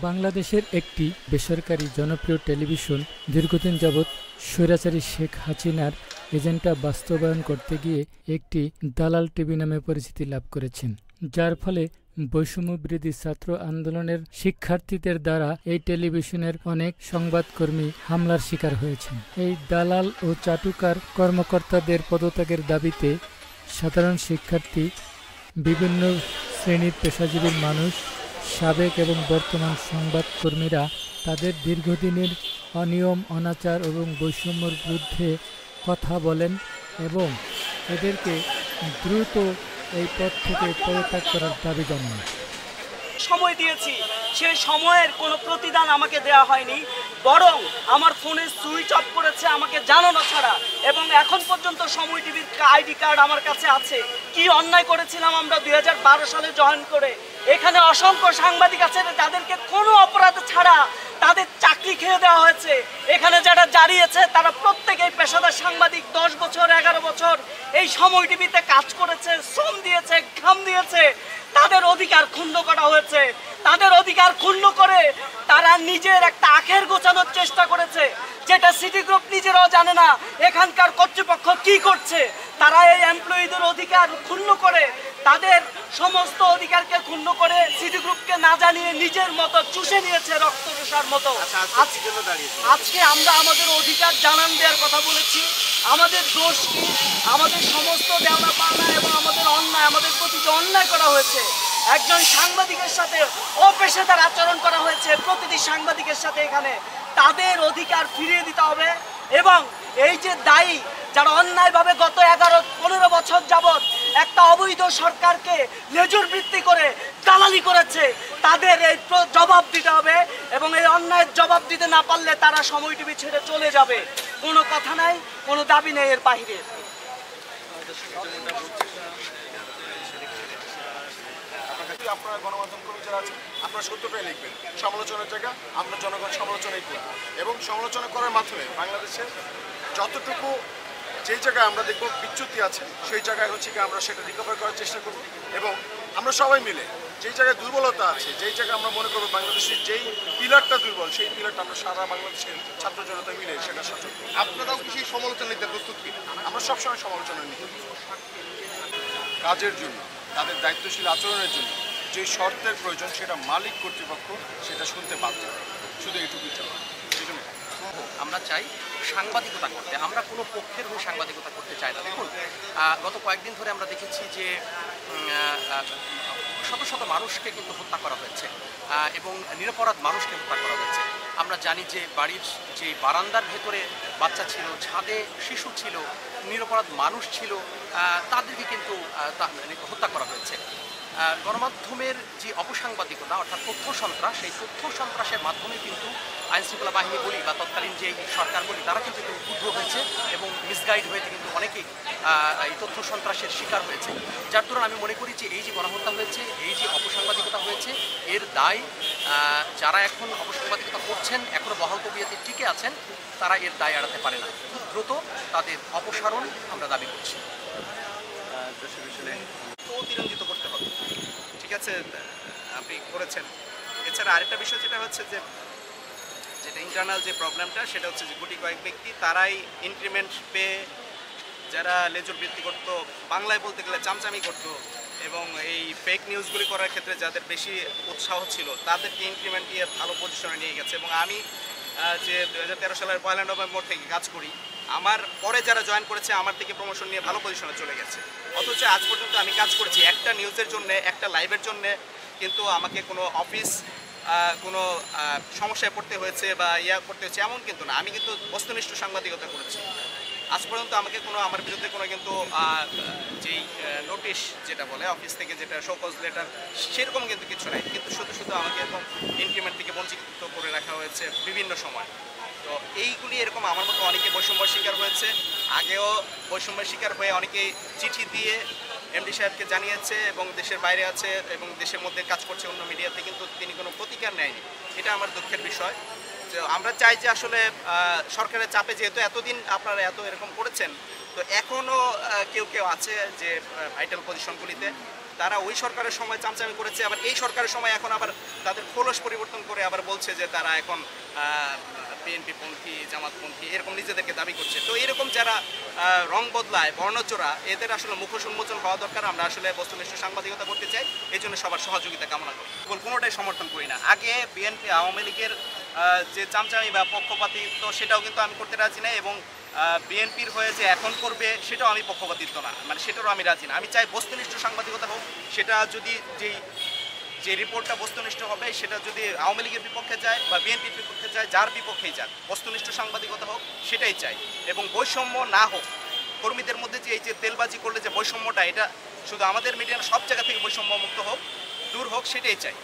বাংলাদেশের একটি বেসরকারি জনপ্রিয় টেলিভিশন দীর্ঘদিন যাবৎ স্বৈরাচারী শেখ হাসিনার এজেন্ডা বাস্তবায়ন করতে গিয়ে একটি দালাল টিভি নামে পরিচিতি লাভ করেছেন, যার ফলে বৈষম্যবিরোধী ছাত্র আন্দোলনের শিক্ষার্থীদের দ্বারা এই টেলিভিশনের অনেক সংবাদকর্মী হামলার শিকার হয়েছেন। এই দালাল ও চাটুকার কর্মকর্তাদের পদত্যাগের দাবিতে সাধারণ শিক্ষার্থী, বিভিন্ন শ্রেণীর পেশাজীবী মানুষ, সাবেক এবং বর্তমান সংবাদকর্মীরা তাদের দীর্ঘদিনের অনিয়ম, অনাচার এবং বৈষম্যের বিরুদ্ধে কথা বলেন এবং এদেরকে দ্রুত এই পদ থেকে পদত্যাগ করার দাবি জানান। সময় দিয়েছি, সেই সময়ের কোনো প্রতিদান আমাকে দেওয়া হয়নি, বরং আমার ফোনে সুইচ অফ করেছে আমাকে জানানো ছাড়া। এবং এখন পর্যন্ত সময় টিভির আইডি কার্ড আমার কাছে আছে। কি অন্যায় করেছিলাম আমরা 2012 সালে জয়েন করে। এখানে অসংখ্য সাংবাদিক আছে যাদেরকে কোনো অপরাধ ছাড়া তাদের চাকরি খেয়ে দেওয়া হয়েছে। এখানে যারা জারিয়েছে তারা প্রত্যেকেই পেশাদার সাংবাদিক, 10 বছর 11 বছর এই সময় টিভিতে কাজ করেছে, শ্রম দিয়েছে, ঘাম দিয়েছে। তাদের অধিকার ক্ষুণ্ণ করা হয়েছে। তাদের অধিকার ক্ষুণ্ণ করে তারা নিজের একটা আখের গোছানোর চেষ্টা করেছে, যেটা সিটি গ্রুপ নিজেরাও জানে না এখানকার কর্তৃপক্ষ কি করছে। তারা এই এমপ্লয়িদের অধিকার ক্ষুণ্ণ করে, তাদের সমস্ত অধিকারকে ক্ষুণ্ণ করে সিটি গ্রুপকে না জানিয়ে নিজের মতো চুষে নিয়েছে রক্তরসার মতো। আজকে আমরা আমাদের অধিকার জানান দেওয়ার কথা বলেছি। আমাদের দোষ কি, আমাদের সমস্ত দেওয়া পাওনা এবং আমাদের অন্যায়, আমাদের প্রতি যে অন্যায় করা হয়েছে, একজন সাংবাদিকের সাথে অপেশাদার আচরণ করা হয়েছে প্রতিটি সাংবাদিকের সাথে, এখানে তাদের অধিকার ফিরিয়ে দিতে হবে। এবং এই যে দায়ী যারা অন্যায়ভাবে গত 11-15 বছর যাবৎ একটা অবৈধ সরকারকে লেজুর বৃত্তি করে দালালি করেছে, তাদের এই জবাব দিতে হবে। এবং এই অন্যায়ের জবাব দিতে না পারলে তারা সময় টিভি ছেড়ে চলে যাবে। কোনো কথা নাই, কোনো দাবি নেই এর বাহিরে। আপনারা গণমাধ্যম কর্মী যারা আছেন, আপনারা সত্যটাই লিখবেন। সমালোচনার জায়গা আমরা জনগণ সমালোচনাই করি এবং সমালোচনা করার মাধ্যমে বাংলাদেশের যতটুকু যেই জায়গায় আমরা দেখব বিচ্যুতি আছে, সেই জায়গায় হচ্ছে কি আমরা সেটা রিকভার করার চেষ্টা করব। এবং আমরা সবাই মিলে যেই জায়গায় দুর্বলতা আছে, যেই জায়গায় আমরা মনে করবো বাংলাদেশের যেই পিলারটা দুর্বল, সেই পিলারটা আমরা সারা বাংলাদেশের ছাত্র জনতা মিলে সেটা সচল। আপনারাও কি সেই সমালোচনা নিতে প্রস্তুত কি? আমরা সবসময় সমালোচনা নিতে কাজের জন্য, তাদের দায়িত্বশীল আচরণের জন্য যে শর্তের প্রয়োজন সেটা মালিক কর্তৃপক্ষ সেটা শুনতে বাধ্য, শুধু এইটুকুই চাই। আমরা চাই সাংবাদিকতা করতে, আমরা কোনো পক্ষের হয়ে সাংবাদিকতা করতে চাই না। দেখুন, গত কয়েকদিন ধরে আমরা দেখেছি যে শত শত মানুষকে কিন্তু হত্যা করা হয়েছে এবং নিরপরাধ মানুষকে হত্যা করা হয়েছে। আমরা জানি যে বাড়ির যে বারান্দার ভেতরে বাচ্চা ছিল, ছাদে শিশু ছিল, নিরপরাধ মানুষ ছিল, তাদেরকে কিন্তু হত্যা করা হয়েছে। গণমাধ্যমের যে অপসাংবাদিকতা অর্থাৎ তথ্য সন্ত্রাস, সেই তথ্য সন্ত্রাসের মাধ্যমে কিন্তু আইনশৃঙ্খলা বাহিনী বলি বা তৎকালীন যে সরকার বলি তারা কিন্তু উদ্বুদ্ধ হয়েছে এবং মিসগাইড হয়েছে, কিন্তু অনেকেই এই তথ্য সন্ত্রাসের শিকার হয়েছে। যার দরুন আমি মনে করি যে এই যে গণহত্যা হয়েছে, এই যে অপসাংবাদিকতা হয়েছে, এর দায় যারা এখন অপসাংবাদিকতা করছেন, এখনও বহাল তবিয়তে টিকে আছেন, তারা এর দায় এড়াতে পারে না। খুব দ্রুত তাদের অপসারণ আমরা দাবি করছি। অতিরঞ্জিত করতে হবে, ঠিক আছে, আপনি করেছেন। এছাড়া আরেকটা বিষয় যেটা হচ্ছে যে যেটা ইন্টারনাল যে প্রবলেমটা, সেটা হচ্ছে যে গুটি কয়েক ব্যক্তি তারাই ইনক্রিমেন্ট পেয়ে যারা লেজুর বৃত্তি করতো, বাংলায় বলতে গেলে চামচামি করতো এবং এই ফেক নিউজগুলি করার ক্ষেত্রে যাদের বেশি উৎসাহ ছিল তাদেরকে ইনক্রিমেন্ট দিয়ে ভালো পজিশনে নিয়ে গেছে। এবং আমি যে 2013 সালের 1 নভেম্বর থেকে কাজ করি, আমার পরে যারা জয়েন করেছে আমার থেকে প্রমোশন নিয়ে ভালো পজিশনে চলে গেছে। অথচ আজ পর্যন্ত আমি কাজ করছি একটা নিউজের জন্য, একটা লাইভের জন্য, কিন্তু আমাকে কোনো অফিস কোনো সমস্যায় পড়তে হয়েছে বা করতে হয়েছে এমন কিন্তু না। আমি কিন্তু বস্তুনিষ্ঠ সাংবাদিকতা করেছি। আজ পর্যন্ত আমাকে কোনো আমার বিরুদ্ধে কোনো কিন্তু যেই নোটিশ যেটা বলে অফিস থেকে, যেটা শোকজ লেটার, সেরকম কিন্তু কিছু নাই। কিন্তু শুধু শুধু আমাকে এরকম ইনক্রিমেন্ট থেকে বঞ্চিত করে রাখা হয়েছে বিভিন্ন সময়। তো এইগুলি এরকম আমার মতো অনেকে বৈষম্যের শিকার হয়েছে, আগেও বৈষম্যের শিকার হয়ে অনেকেই চিঠি দিয়ে এমডি সাহেবকে জানিয়েছে এবং দেশের বাইরে আছে এবং দেশের মধ্যে কাজ করছে অন্য মিডিয়াতে, কিন্তু তিনি কোনো প্রতিকার নেয়নি। এটা আমার দুঃখের বিষয়। আমরা চাই যে আসলে সরকারের চাপে, যেহেতু এতদিন আপনারা এত এরকম করেছেন, তো এখনও কেউ কেউ আছে যে ভাইটাল পজিশনগুলিতে, তারা ওই সরকারের সময় চামচামি করেছে, আবার এই সরকারের সময় এখন আবার তাদের খোলস পরিবর্তন করে আবার বলছে যে তারা এখন বিএনপি পন্থী, জামাতপন্থী এরকম নিজেদেরকে দাবি করছে। তো এরকম যারা রং বদলায়, বর্ণচোরা, এদের আসলে মুখোশ উন্মোচন হওয়া দরকার। আমরা আসলে বস্তুনিষ্ঠ সাংবাদিকতা করতে চাই, এই জন্য সবার সহযোগিতা কামনা করি। কোনোটাই সমর্থন করি না। আগে বিএনপি আওয়ামী লীগের যে চামচামি বা পক্ষপাতিত্ব সেটাও কিন্তু আমি করতে রাজি না, এবং বিএনপির হয়ে যে এখন করবে সেটাও আমি পক্ষপাতিত্ব না, মানে সেটারও আমি রাজি না। আমি চাই বস্তুনিষ্ঠ সাংবাদিকতা হোক, সেটা যদি যে রিপোর্টটা বস্তুনিষ্ঠ হবে সেটা যদি আওয়ামী লীগের বিপক্ষে যায় বা বিএনপির বিপক্ষে যায়, যার বিপক্ষেই যাক, বস্তুনিষ্ঠ সাংবাদিকতা হোক সেটাই চাই। এবং বৈষম্য না হোক, কর্মীদের মধ্যে যে এই যে তেলবাজি করলে যে বৈষম্যটা, এটা শুধু আমাদের মিডিয়া সব জায়গা থেকে বৈষম্য মুক্ত হোক, দূর হোক, সেটাই চাই।